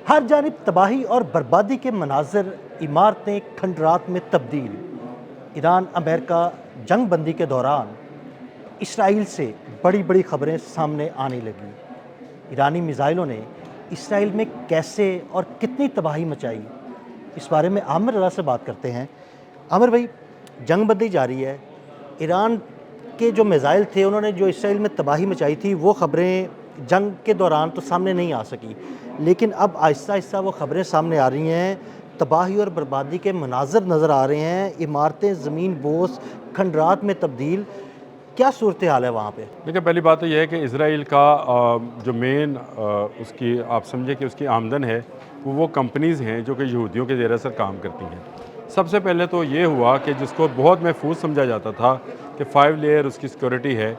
हर जानिब तबाही और बर्बादी के मनाजर, इमारतें खंडरात में तब्दील। ईरान अमेरिका जंग बंदी के दौरान इसराइल से बड़ी बड़ी खबरें सामने आने लगी। ईरानी मिसाइलों ने इसराइल में कैसे और कितनी तबाही मचाई, इस बारे में आमिर रज़ा से बात करते हैं। आमिर भाई, जंग बंदी जारी है, ईरान के जो मिसाइल थे उन्होंने जो इसराइल में तबाही मचाई थी वो ख़बरें जंग के दौरान तो सामने नहीं आ सकी, लेकिन अब आहिस्ता आहिस्ता वो ख़बरें सामने आ रही हैं। तबाही और बर्बादी के मनाजर नज़र आ रहे हैं, इमारतें ज़मीन बोस खंडरात में तब्दील। क्या सूरत हाल है वहाँ पे? देखिए, पहली बात तो यह है कि इसराइल का जो मेन उसकी आप समझे कि उसकी आमदन है वो कंपनीज़ हैं जो कि यहूदियों के ज़ेर असर काम करती हैं। सबसे पहले तो ये हुआ कि जिसको बहुत महफूज समझा जाता था कि 5 लेयर उसकी सिक्योरिटी है,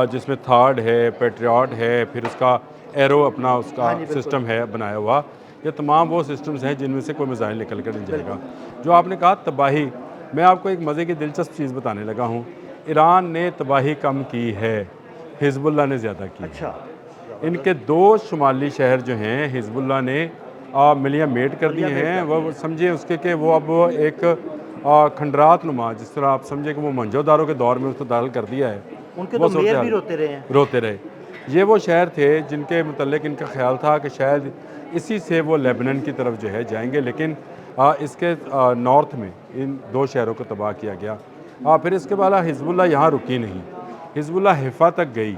जिसमें थार्ड है, पेट्रियट है, फिर उसका एरो अपना उसका सिस्टम है बनाया हुआ। ये तमाम वो सिस्टम्स हैं जिनमें से कोई मिसाइल निकल कर नहीं जाएगा। जो आपने कहा तबाही, मैं आपको एक मज़े की दिलचस्प चीज़ बताने लगा हूँ। ईरान ने तबाही कम की है, हिजबुल्लाह ने ज़्यादा की। अच्छा, इनके 2 शुमाली शहर जो हैं हिजबुल्लाह ने मिलिया मेट कर दिए हैं। वो समझिए उसके कि वो अब एक खंडरात नुमा, जिस तरह आप समझे कि वो मंजोदारों के दौर में उसको दाखिल कर दिया है। उनके वो तो मेयर भी सूरत रोते रहे। ये वो शहर थे जिनके मुतल्लिक इनका ख्याल था कि शायद इसी से वो लेबनान की तरफ जो है जाएंगे, लेकिन इसके नॉर्थ में इन 2 शहरों को तबाह किया गया। फिर इसके बाद हिजबुल्लाह यहाँ रुकी नहीं, हिजबुल्लाह हैफा तक गई।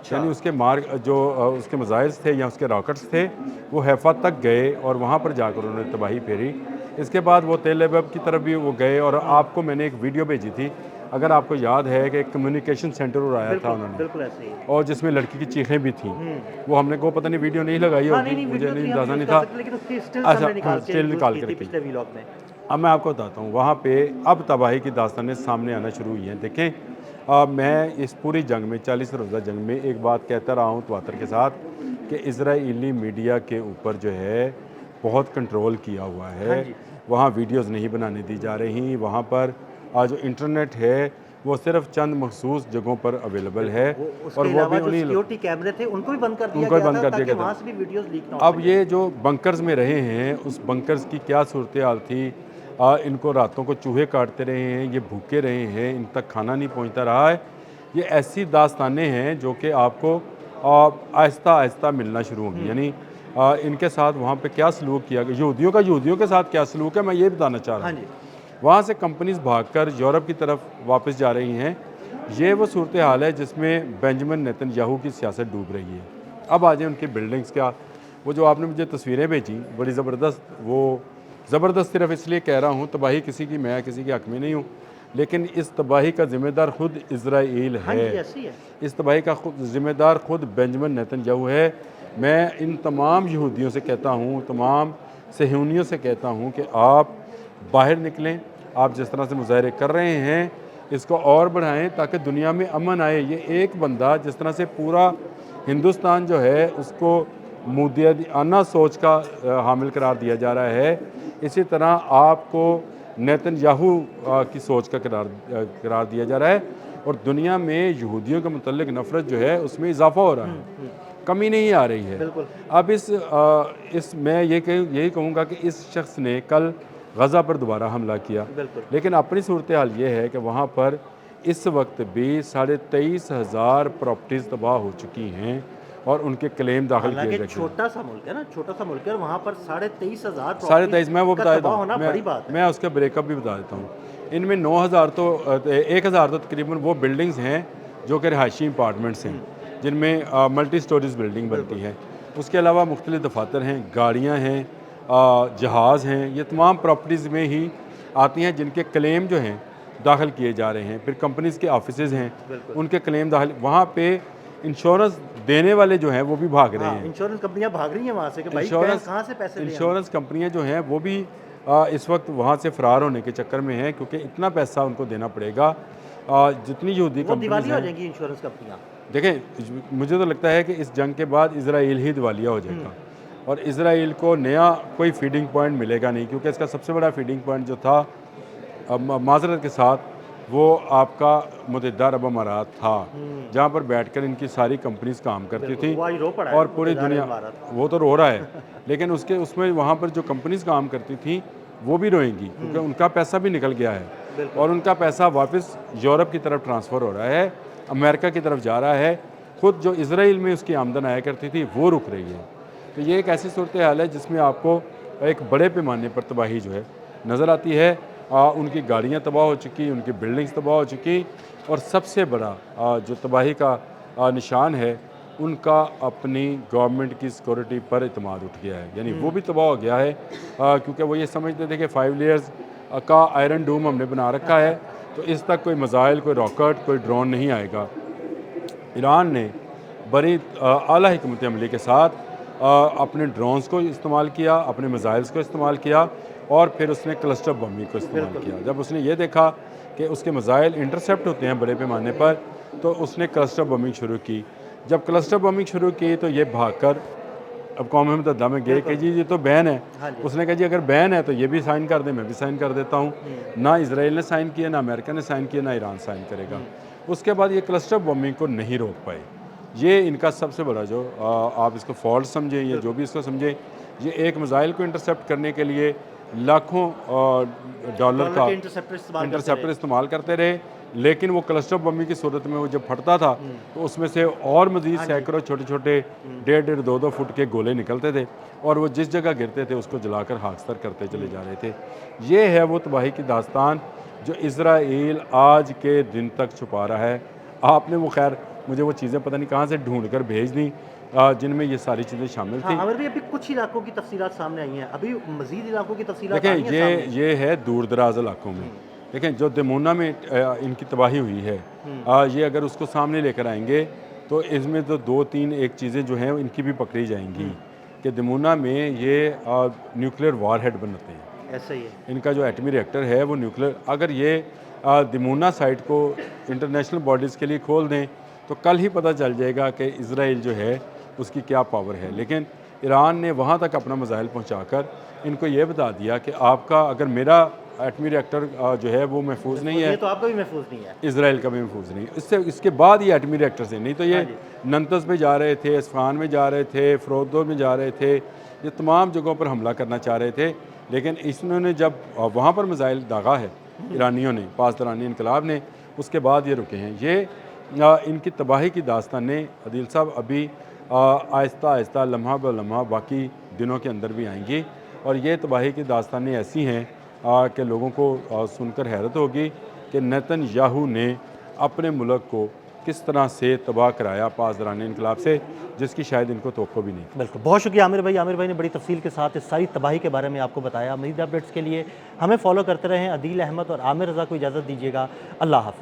यानी उसके मार्ग जो उसके मिसाइल्स थे या उसके रॉकेट्स थे वो हैफा तक गए और वहाँ पर जाकर उन्होंने तबाही फेरी। इसके बाद वो तेल अवीव की तरफ भी वो गए और आपको मैंने एक वीडियो भेजी थी, अगर आपको याद है कि एक कम्युनिकेशन सेंटर उड़ाया था उन्होंने, बिल्कुल ऐसे ही। और जिसमें लड़की की चीखें भी थी। वो हमने को पता नहीं वीडियो नहीं लगाई होगी, मुझे नहीं अंदाजा नहीं था। अच्छा, स्टिल निकाल के रखी। अब मैं आपको बताता हूँ वहाँ पे अब तबाही की दास्तानें सामने आना शुरू हुई हैं। देखें, मैं इस पूरी जंग में 40 रोज़ा जंग में एक बात कहता रहा हूँ तवातर के साथ कि इजराइली मीडिया के ऊपर जो है बहुत कंट्रोल किया हुआ है। वहाँ वीडियोस नहीं बनाने दी जा रही, वहाँ पर जो इंटरनेट है वो सिर्फ चंद मखसूस जगहों पर अवेलेबल है, और वो भी उन्हीं सिक्योरिटी कैमरे थे उनको भी बंद कर दिया उनको भी गया बंद था कर दिया ताकि गया वहाँ था। से भी वीडियोस लीक ना हो अब ये जो बंकर्स में रहे हैं उस बंकर्स की क्या सूरत हाल थी। इनको रातों को चूहे काटते रहे हैं, ये भूखे रहे हैं, इन तक खाना नहीं पहुंचता रहा है। ये ऐसी दास्तानें हैं जो कि आपको आहिस्ता आहिस्ता मिलना शुरू होंगी। यानी इनके साथ वहाँ पे क्या सलूक किया गया, यहूदियों के साथ क्या सलूक है, मैं ये बताना चाह रहा हूँ। वहाँ से कंपनीज भागकर यूरोप की तरफ वापस जा रही हैं। ये वो सूरत हाल है जिसमें बेंजामिन नेतन्याहू की सियासत डूब रही है। अब आ जाए उनकी बिल्डिंग्स का, वो जो आपने मुझे तस्वीरें भेजी बड़ी ज़बरदस्त, वो ज़बरदस्त सिर्फ इसलिए कह रहा हूँ, तबाही किसी की, मैं किसी के हक़ में नहीं हूँ, लेकिन इस तबाही का ज़िम्मेदार ख़ुद इजराइल है। इस तबाही का ज़िम्मेदार ख़ुद बेंजामिन नेतन्याहू है। मैं इन तमाम यहूदियों से कहता हूँ, तमाम सहूनियों से कहता हूँ कि आप बाहर निकलें। आप जिस तरह से मुजाहरे कर रहे हैं इसको और बढ़ाएं ताकि दुनिया में अमन आए। ये एक बंदा जिस तरह से पूरा हिंदुस्तान जो है उसको मुदियाना सोच का हामिल करार दिया जा रहा है, इसी तरह आपको नेतन्याहू की सोच का करार दिया जा रहा है, और दुनिया में यहूदियों के मुतल्लिक नफ़रत जो है उसमें इजाफा हो रहा है, कमी नहीं आ रही है। अब इस मैं यही कहूँगा कि इस शख्स ने कल गज़ा पर दोबारा हमला किया, लेकिन अपनी सूरत हाल ये है कि वहाँ पर इस वक्त भी 23,500 प्रॉपर्टीज़ तबाह हो चुकी हैं और उनके क्लेम दाखिल किए गए। छोटा सा मुल्क है ना, छोटा सा मुल्क है, और वहाँ पर 23,500 23,500 मैं वो बता देता हूँ, मैं उसका ब्रेकअप भी बता देता हूँ। इनमें 9,000 तो 1,000 तो तकरीबन वो बिल्डिंग्स हैं जो कि रिहायशी अपार्टमेंट्स हैं जिनमें मल्टी स्टोरीज बिल्डिंग बनती है। उसके अलावा मुख्तलिफ दफातर हैं, गाड़ियाँ हैं, जहाज़ हैं, ये तमाम प्रॉपर्टीज़ में ही आती हैं जिनके क्लेम जो हैं दाखिल किए जा रहे हैं। फिर कंपनीज़ के ऑफिसेज़ हैं, उनके क्लेम दाखिल, वहाँ पे इंश्योरेंस देने वाले जो हैं वो भी भाग रहे हैं। इंश्योरेंस कंपनियां भाग रही हैं वहाँ से कि भाई कहाँ से पैसे दें। इंश्योरेंस कंपनियां जो हैं वो भी इस वक्त वहाँ से फ़रार होने के चक्कर में हैं, क्योंकि इतना पैसा उनको देना पड़ेगा। जितनी यहूदी कंपनीज हो जाएंगी इंश्योरेंस कंपनियाँ। देखें, मुझे तो लगता है कि इस जंग के बाद इजराइल ही दिवालिया हो जाएगा और इजराइल को नया कोई फीडिंग पॉइंट मिलेगा नहीं, क्योंकि इसका सबसे बड़ा फीडिंग पॉइंट जो था, माजरत के साथ, वो आपका मुत्तहिदा अरब अमारात था, जहाँ पर बैठकर इनकी सारी कंपनीज काम करती थी वो आज रो पड़ा है और पूरी मुत्तहिदा दुनिया, अरब अमारात। वो तो रो रहा है लेकिन उसमें वहाँ पर जो कंपनीज काम करती थी वो भी रोएंगी, क्योंकि उनका पैसा भी निकल गया है और उनका पैसा वापस यूरोप की तरफ ट्रांसफ़र हो रहा है, अमेरिका की तरफ जा रहा है। खुद जो इसराइल में उसकी आमदन आया करती थी वो रुक रही है। तो ये एक ऐसी सूरत हाल है जिसमें आपको एक बड़े पैमाने पर तबाही जो है नज़र आती है। उनकी गाड़ियाँ तबाह हो चुकी, उनकी बिल्डिंग्स तबाह हो चुकी, और सबसे बड़ा जो तबाही का निशान है, उनका अपनी गवर्नमेंट की सिक्योरिटी पर इतमाद उठ गया है, यानी वो भी तबाह हो गया है, क्योंकि वो ये समझते थे कि 5 लेयर्स का आयरन डूम हमने बना रखा है, तो इस तक कोई मिसाइल, कोई रॉकेट, कोई ड्रोन नहीं आएगा। ईरान ने बड़ी आला हिकमत अमली के साथ अपने ड्रोन्स को इस्तेमाल किया, अपने मिसाइल्स को इस्तेमाल किया, और फिर उसने क्लस्टर बमिंग को इस्तेमाल किया। जब उसने ये देखा कि उसके मिसाइल इंटरसेप्ट होते हैं बड़े पैमाने पर, तो उसने क्लस्टर बमिंग शुरू की। जब क्लस्टर बमिंग शुरू की तो ये भागकर अब कौम मुत्तहिदा में गए कि जी ये तो बैन है। उसने कहा जी अगर बैन है तो ये भी साइन कर दे, मैं भी साइन कर देता हूँ। ना इसराइल ने साइन किया, ना अमेरिका ने साइन किया, ना ईरान साइन करेगा। उसके बाद ये क्लस्टर बमिंग को नहीं रोक पाए। ये इनका सबसे बड़ा जो आप इसको फॉल्ट समझें या जो भी इसको समझें, ये एक मिसाइल को इंटरसेप्ट करने के लिए लाखों डॉलर का इंटरसेप्टर इस्तेमाल करते रहे, लेकिन वो क्लस्टर बमिंग की सूरत में वो जब फटता था तो उसमें से और मज़ीद सैकड़ों छोटे छोटे 1.5 2 फुट के गोले निकलते थे, और वो जिस जगह गिरते थे उसको जलाकर खाकस्तर करते चले जा रहे थे। ये है वो तबाही की दास्तान जो इसराइल आज के दिन तक छुपा रहा है। आपने वो खैर मुझे वो चीज़ें पता नहीं कहाँ से ढूंढ कर भेज दी जिनमें ये सारी चीज़ें शामिल थी। आमिर भाई, अभी कुछ इलाकों की तफसीलात सामने आई हैं, अभी मजीद इलाकों की तफसीलात देखें, आई हैं सामने। ये है दूर दराज इलाकों में। देखें, जो दमूना में इनकी तबाही हुई है, ये अगर उसको सामने लेकर आएंगे तो इसमें तो 2-3 एक चीज़ें जो हैं इनकी भी पकड़ी जाएंगी कि दमूना में ये न्यूक्लियर वारहेड बनाते हैं। ऐसा ही है। इनका जो एटमी रिएक्टर है वो न्यूक्लियर, अगर ये दमूना साइट को इंटरनेशनल बॉडीज़ के लिए खोल दें तो कल ही पता चल जाएगा कि इसराइल जो है उसकी क्या पावर है। लेकिन ईरान ने वहाँ तक अपना मिसाइल पहुँचाकर इनको ये बता दिया कि आपका अगर मेरा एटमी रिएक्टर जो है वो महफूज नहीं है, तो आपका भी महफूज नहीं है, इसराइल का भी महफूज नहीं है। इसके बाद ये एटमी रिएक्टर से नहीं तो ये नंतस में जा रहे थे, इस्फहान में जा रहे थे, फरोदो में जा रहे थे, ये तमाम जगहों पर हमला करना चाह रहे थे। लेकिन इन्होंने जब वहाँ पर मिसाइल दागा है ईरानियों ने, पासदारानी इनकलाब ने, उसके बाद ये रुके हैं। ये इनकी तबाही की दास्तानें अदील साहब अभी आहिस्ता आहिस्ता लम्हा ब लम्हा बाकी दिनों के अंदर भी आएंगी, और ये तबाही की दास्तानें ऐसी हैं कि लोगों को सुनकर हैरत होगी कि नेतन्याहू ने अपने मुल्क को किस तरह से तबाह कराया पासदारानी इनकलाब से, जिसकी शायद इनको तोक़्क़ो भी नहीं। बिल्कुल, बहुत शुक्रिया आमिर भाई। आमिर भाई ने बड़ी तफसील के साथ इस सारी तबाही के बारे में आपको बताया। मज़ीद अपडेट्स के लिए हमें फॉलो करते रहें। अदील अहमद और आमिर रज़ा को इजाज़त दीजिएगा। अल्लाह हाफ़िज़।